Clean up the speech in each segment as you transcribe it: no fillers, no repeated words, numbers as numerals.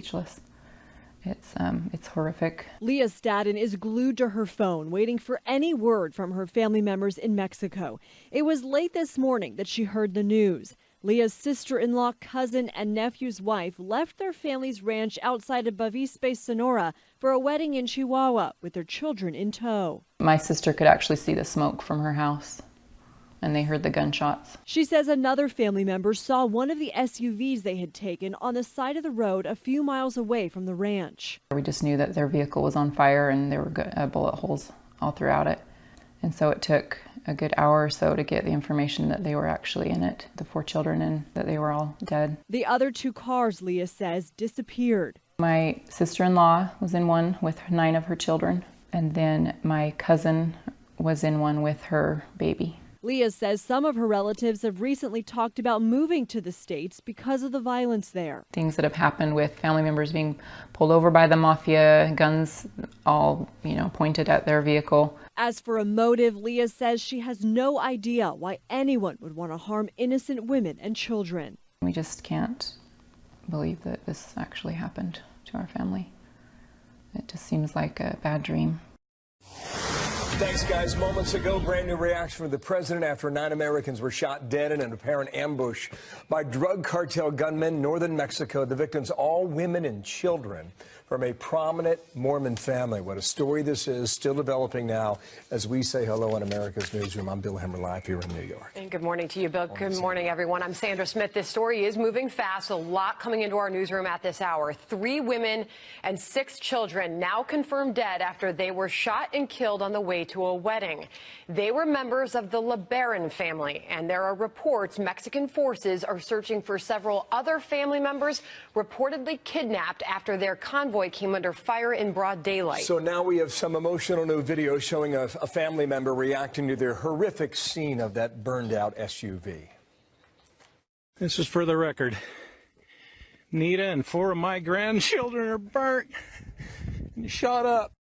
speechless. It's horrific. Leah Stadden is glued to her phone, waiting for any word from her family members in Mexico. It was late this morning that she heard the news. Leah's sister-in-law, cousin, and nephew's wife left their family's ranch outside of Bavispe, Sonora, for a wedding in Chihuahua with their children in tow. My sister could actually see the smoke from her house, and they heard the gunshots. She says another family member saw one of the SUVs they had taken on the side of the road a few miles away from the ranch. We just knew that their vehicle was on fire and there were bullet holes all throughout it. And so it took a good hour or so to get the information that they were actually in it, the 4 children, and that they were all dead. The other 2 cars, Leah says, disappeared. My sister-in-law was in one with 9 of her children, and then my cousin was in one with her baby. Leah says some of her relatives have recently talked about moving to the States because of the violence there. Things that have happened with family members being pulled over by the mafia, guns all, pointed at their vehicle. As for a motive, Leah says she has no idea why anyone would want to harm innocent women and children. We just can't believe that this actually happened to our family. It just seems like a bad dream. Thanks, guys. Moments ago, brand new reaction from the president after 9 Americans were shot dead in an apparent ambush by drug cartel gunmen in northern Mexico. The victims, all women and children from a prominent Mormon family. What a story this is, still developing now as we say hello in America's Newsroom. I'm Bill Hemmer, live here in New York. And good morning to you, Bill. Good morning, everyone. I'm Sandra Smith. This story is moving fast. A lot coming into our newsroom at this hour. 3 women and 6 children now confirmed dead after they were shot and killed on the way to a wedding. They were members of the LeBaron family, and there are reports Mexican forces are searching for several other family members reportedly kidnapped after their convoy came under fire in broad daylight. So now we have some emotional new video showing a family member reacting to their horrific scene of that burned out SUV. This is for the record. Nita and 4 of my grandchildren are burnt and shot up.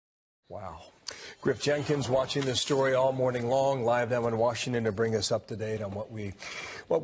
Wow. Griff Jenkins watching this story all morning long, live now in Washington to bring us up to date on what we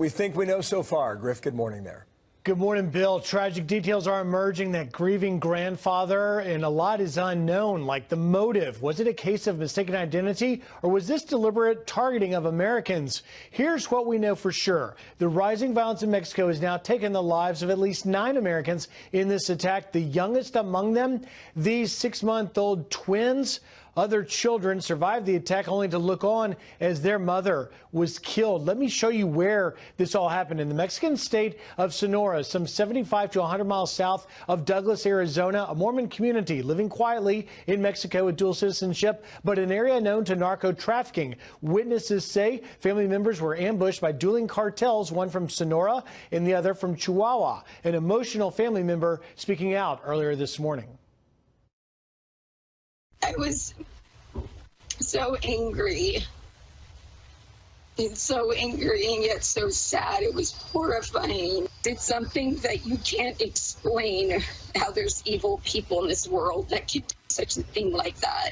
think we know so far. Griff, good morning there. Good morning, Bill. Tragic details are emerging that grieving grandfather, and a lot is unknown, like the motive. Was it a case of mistaken identity, or was this deliberate targeting of Americans? Here's what we know for sure. The rising violence in Mexico has now taken the lives of at least 9 Americans in this attack, the youngest among them, these 6-month-old twins. Other children survived the attack only to look on as their mother was killed. Let me show you where this all happened. In the Mexican state of Sonora, some 75 to 100 miles south of Douglas, Arizona, a Mormon community living quietly in Mexico with dual citizenship, but an area known to narco trafficking. Witnesses say family members were ambushed by dueling cartels, one from Sonora and the other from Chihuahua. An emotional family member speaking out earlier this morning. I was so angry. It's so angry and yet so sad. It was horrifying. It's something that you can't explain, how there's evil people in this world that could do such a thing like that.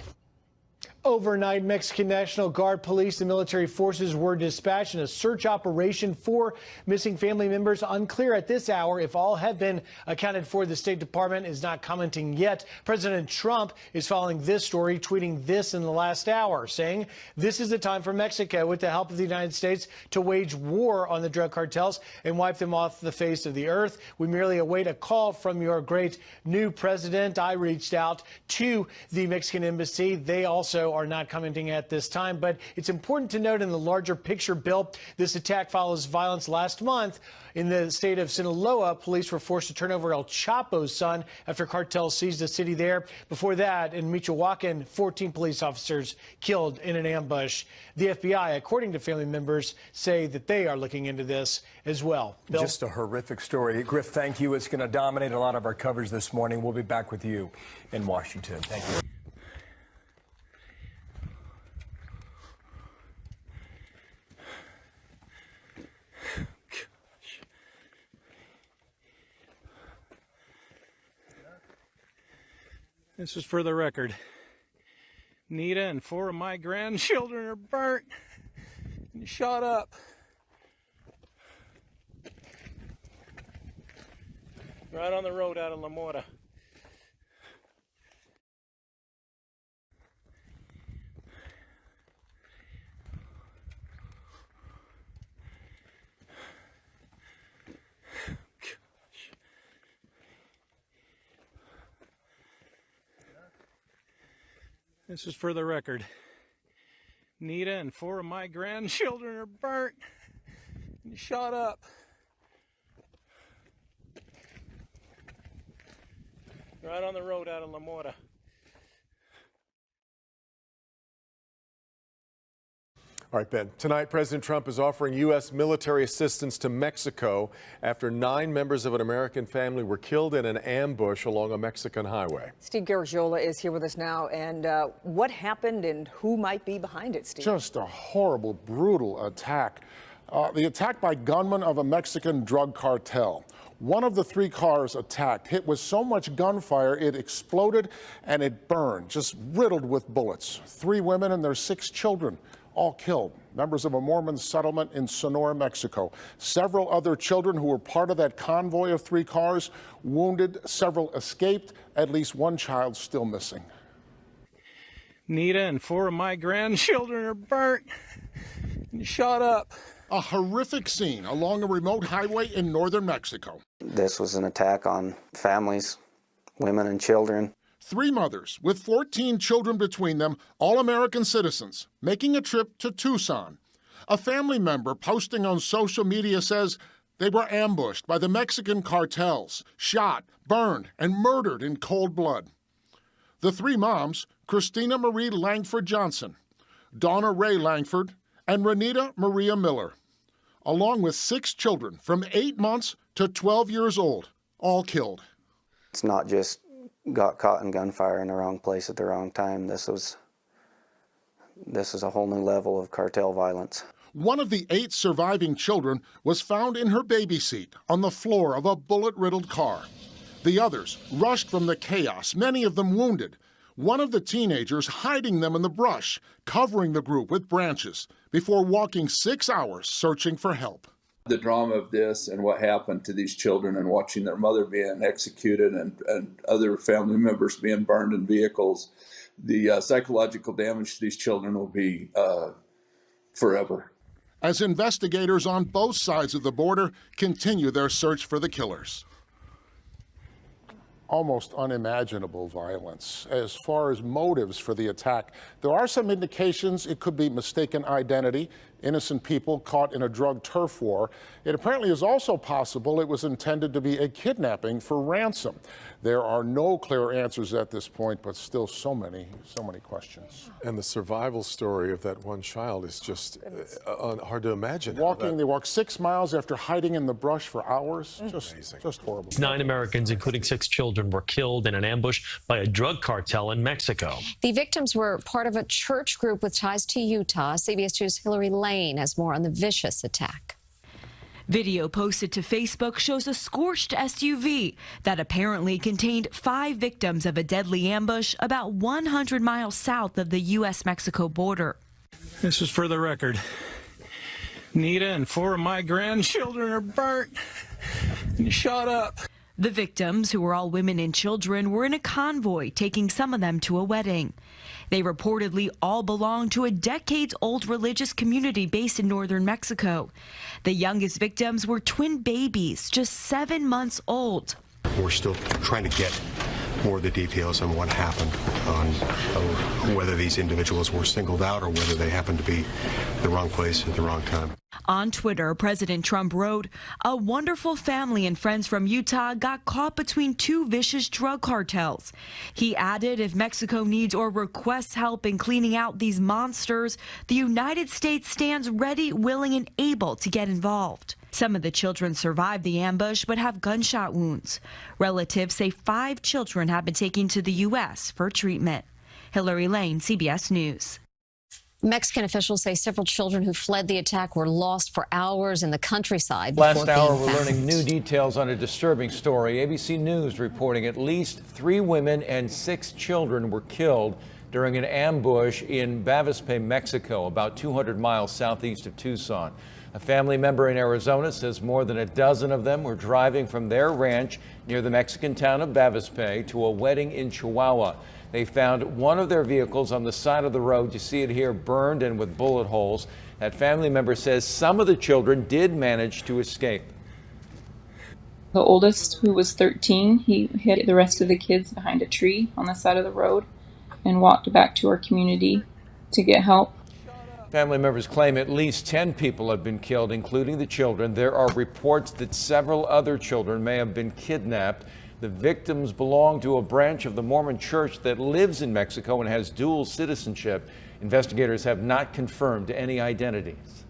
Overnight, Mexican National Guard, police, and military forces were dispatched in a search operation for missing family members. Unclear at this hour if all have been accounted for. The State Department is not commenting yet. President Trump is following this story, tweeting this in the last hour, saying this is the time for Mexico, with the help of the United States, to wage war on the drug cartels and wipe them off the face of the earth. We merely await a call from your great new president. I reached out to the Mexican embassy. They also are not commenting at this time, but it's important to note in the larger picture, Bill, this attack follows violence last month in the state of Sinaloa. Police were forced to turn over El Chapo's son after cartels seized a city there. Before that, in Michoacan, 14 police officers killed in an ambush. The FBI, according to family members, say that they are looking into this as well. Bill? Just a horrific story. Griff, thank you. It's going to dominate a lot of our coverage this morning. We'll be back with you in Washington. Thank you. This is for the record. Nita and 4 of my grandchildren are burnt and shot up. Right on the road out of La Mora. This is for the record. Nita and 4 of my grandchildren are burnt and shot up. Right on the road out of La Mora. All right, Ben. Tonight, President Trump is offering U.S. military assistance to Mexico after 9 members of an American family were killed in an ambush along a Mexican highway. Steve Garagiola is here with us now. And what happened and who might be behind it, Steve? Just a horrible, brutal attack. The attack by gunmen of a Mexican drug cartel. One of the 3 cars attacked hit with so much gunfire it exploded and it burned, just riddled with bullets. 3 women and their 6 children all killed, members of a Mormon settlement in Sonora, Mexico. Several other children who were part of that convoy of 3 cars wounded, several escaped, at least 1 child still missing. Nita and 4 of my grandchildren are burnt and shot up. A horrific scene along a remote highway in northern Mexico. This was an attack on families, women and children. 3 mothers with 14 children between them, all American citizens, making a trip to Tucson. A family member posting on social media says they were ambushed by the Mexican cartels, shot, burned, and murdered in cold blood. The 3 moms, Christina Marie Langford Johnson, Donna Ray Langford, and Renita Maria Miller, along with 6 children from 8 months to 12 years old, all killed. It's not just got caught in gunfire in the wrong place at the wrong time. This is a whole new level of cartel violence. One of the 8 surviving children was found in her baby seat on the floor of a bullet-riddled car. The others rushed from the chaos, many of them wounded. One of the teenagers hiding them in the brush, covering the group with branches, before walking 6 hours searching for help. The drama of this and what happened to these children and watching their mother being executed and other family members being burned in vehicles, the psychological damage to these children will be forever. As investigators on both sides of the border continue their search for the killers. Almost unimaginable violence. As far as motives for the attack, there are some indications it could be mistaken identity, innocent people caught in a drug turf war. It apparently is also possible it was intended to be a kidnapping for ransom. There are no clear answers at this point, but still so many questions. And the survival story of that 1 child is just hard to imagine. They walked 6 miles after hiding in the brush for hours. Just horrible. 9 Americans, including 6 children, were killed in an ambush by a drug cartel in Mexico. The victims were part of a church group with ties to Utah. CBS 2's Hillary Lane has more on the vicious attack. Video posted to Facebook shows a scorched SUV that apparently contained 5 victims of a deadly ambush about 100 miles south of the U.S.-Mexico border. This is for the record. Nita and 4 of my grandchildren are burnt and shot up. The victims, who were all women and children, were in a convoy taking some of them to a wedding. They reportedly all belong to a decades-old religious community based in northern Mexico. The youngest victims were twin babies, just 7 months old. We're still trying to get more of the details on what happened, on whether these individuals were singled out or whether they happened to be the wrong place at the wrong time. On Twitter, President Trump wrote, "A wonderful family and friends from Utah got caught between 2 vicious drug cartels." He added, if Mexico needs or requests help in cleaning out these monsters, the United States stands ready, willing, and able to get involved. Some of the children survived the ambush but have gunshot wounds. Relatives say 5 children have been taken to the U.S. for treatment. Hillary Lane, CBS News. Mexican officials say several children who fled the attack were lost for hours in the countryside. Last hour, we're learning new details on a disturbing story. ABC News reporting at least 3 women and 6 children were killed during an ambush in Bavispe, Mexico, about 200 miles southeast of Tucson. A family member in Arizona says more than a dozen of them were driving from their ranch near the Mexican town of Bavispe to a wedding in Chihuahua. They found one of their vehicles on the side of the road. You see it here, burned and with bullet holes. That family member says some of the children did manage to escape. The oldest, who was 13, he hid the rest of the kids behind a tree on the side of the road. and walked back to our community to get help. Family members claim at least 10 people have been killed, including the children. There are reports that several other children may have been kidnapped. The victims belong to a branch of the Mormon church that lives in Mexico and has dual citizenship. Investigators have not confirmed any identities.